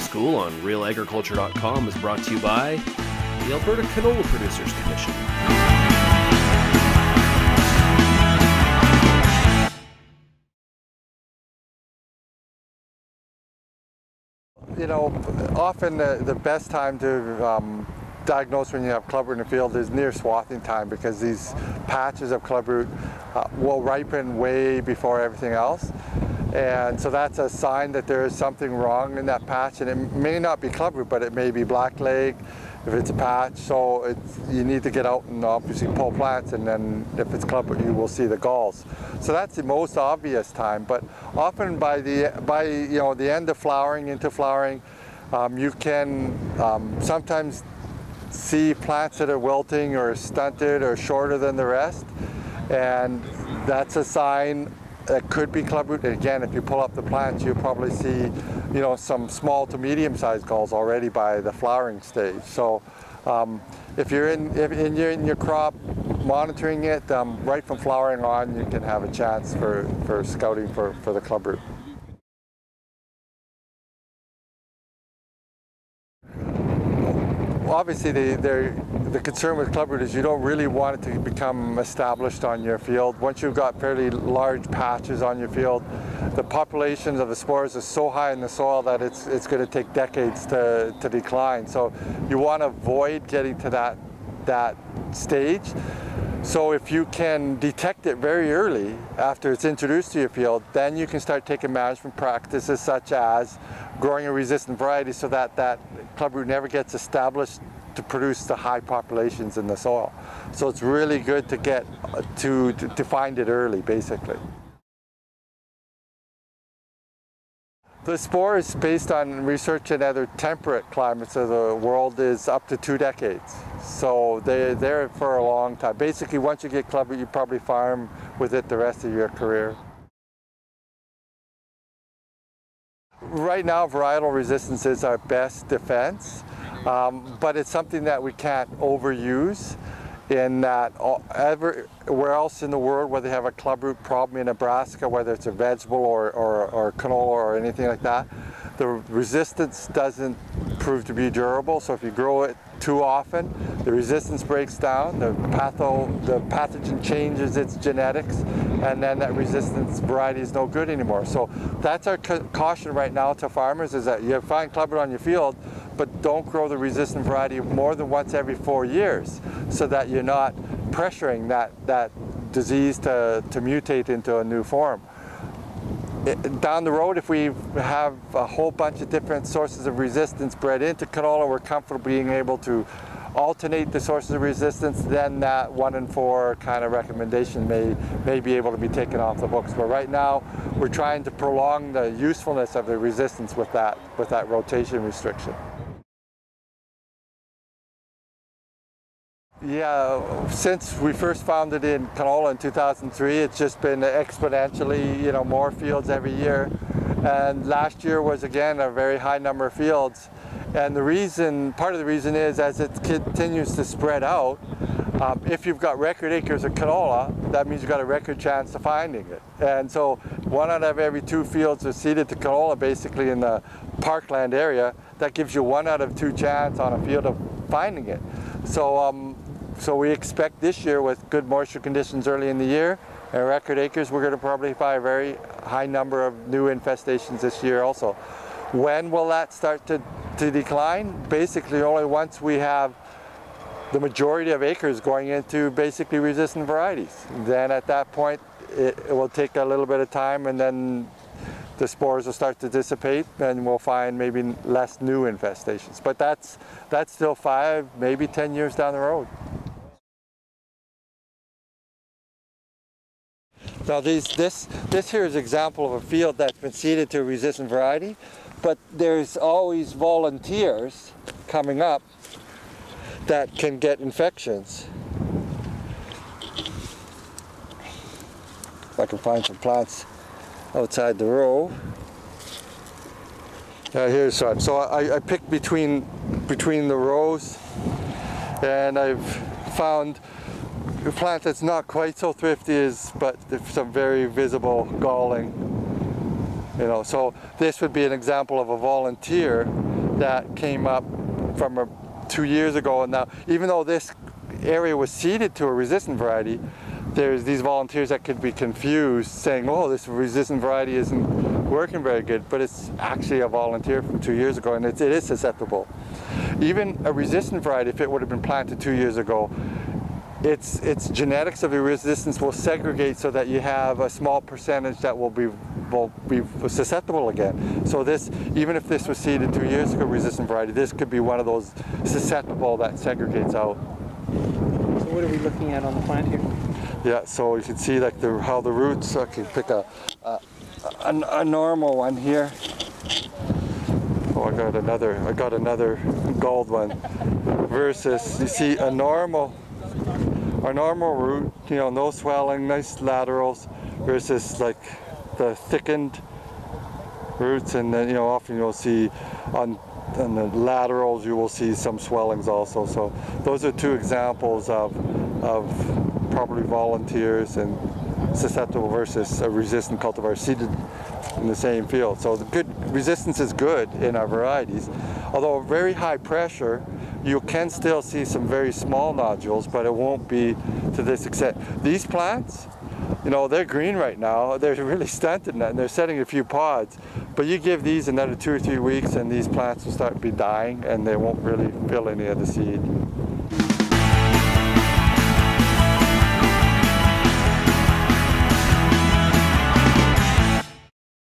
School on RealAgriculture.com is brought to you by the Alberta Canola Producers Commission. You know, often the best time to diagnose when you have clubroot in the field is near swathing time, because these patches of clubroot will ripen way before everything else. And so that's a sign that there is something wrong in that patch, and it may not be clubroot, but it may be blackleg if it's a patch. So you need to get out and obviously pull plants, and then if it's clubroot you will see the galls. So that's the most obvious time, but often by the end of flowering into flowering, you can sometimes see plants that are wilting or stunted or shorter than the rest, and that's a sign that could be clubroot. And again, if you pull up the plants, you'll probably see, some small to medium-sized galls already by the flowering stage. So if you're in your crop monitoring it right from flowering on, you can have a chance for scouting for the clubroot. Obviously, the concern with clubroot is you don't really want it to become established on your field. Once you've got fairly large patches on your field, the populations of the spores are so high in the soil that it's going to take decades to decline. So you want to avoid getting to that stage. So if you can detect it very early after it's introduced to your field, then you can start taking management practices such as growing a resistant variety so that clubroot never gets established to produce the high populations in the soil. So it's really good to get to find it early, basically. The spore is based on research in other temperate climates of the world is up to 2 decades. So they're there for a long time. Basically, once you get clubroot, you probably farm with it the rest of your career. Right now, varietal resistance is our best defense, but it's something that we can't overuse, in that everywhere else in the world where they have a clubroot problem in Nebraska, whether it's a vegetable or canola or anything like that, the resistance doesn't prove to be durable. So if you grow it too often, the resistance breaks down, the pathogen changes its genetics, and then that resistance variety is no good anymore. So that's our caution right now to farmers, is that you find clubroot on your field, but don't grow the resistant variety more than once every 4 years, so that you're not pressuring that disease to mutate into a new form. Down the road, if we have a whole bunch of different sources of resistance bred into canola, we're comfortable being able to alternate the sources of resistance, then that 1 in 4 kind of recommendation may be able to be taken off the books. But right now, we're trying to prolong the usefulness of the resistance with that rotation restriction. Yeah, since we first found it in canola in 2003, it's just been exponentially, more fields every year. And last year was again a very high number of fields. And part of the reason is, as it continues to spread out, if you've got record acres of canola, that means you've got a record chance of finding it. And so 1 out of every 2 fields are seeded to canola, basically in the parkland area. That gives you 1 out of 2 chance on a field of finding it. So we expect this year, with good moisture conditions early in the year and record acres, we're going to probably find a very high number of new infestations this year also. When will that start to decline? Basically only once we have the majority of acres going into basically resistant varieties. Then at that point it will take a little bit of time, and then the spores will start to dissipate, and we'll find maybe less new infestations. But that's still 5, maybe 10 years down the road. Now this here is an example of a field that's been seeded to a resistant variety, but there's always volunteers coming up that can get infections. If I can find some plants outside the row. Here's one. So I picked between the rows, and I've found a plant that's not quite so thrifty, but there's some very visible galling. So this would be an example of a volunteer that came up from 2 years ago, and now even though this area was seeded to a resistant variety, there's these volunteers that could be confused saying, oh, this resistant variety isn't working very good, but it's actually a volunteer from 2 years ago, and it is susceptible. Even a resistant variety, if it would have been planted 2 years ago, its genetics of the resistance will segregate so that you have a small percentage that will be susceptible again. So this, even if this was seeded 2 years ago, resistant variety, this could be one of those susceptible that segregates out. So what are we looking at on the plant here? Yeah, so you can see like how the roots. I can pick a normal one here. Oh, I got another gold one. Versus, you see a normal root, you know, no swelling, nice laterals, versus like the thickened roots, and then, you know, often you'll see on the laterals you will see some swellings also. So those are two examples of properly volunteers and susceptible versus a resistant cultivar seeded in the same field. So the good resistance is good in our varieties. Although very high pressure, you can still see some very small nodules, but it won't be to this extent. These plants, you know, they're green right now. They're really stunted and they're setting a few pods. But you give these another 2 or 3 weeks and these plants will start to be dying and they won't really fill any of the seed.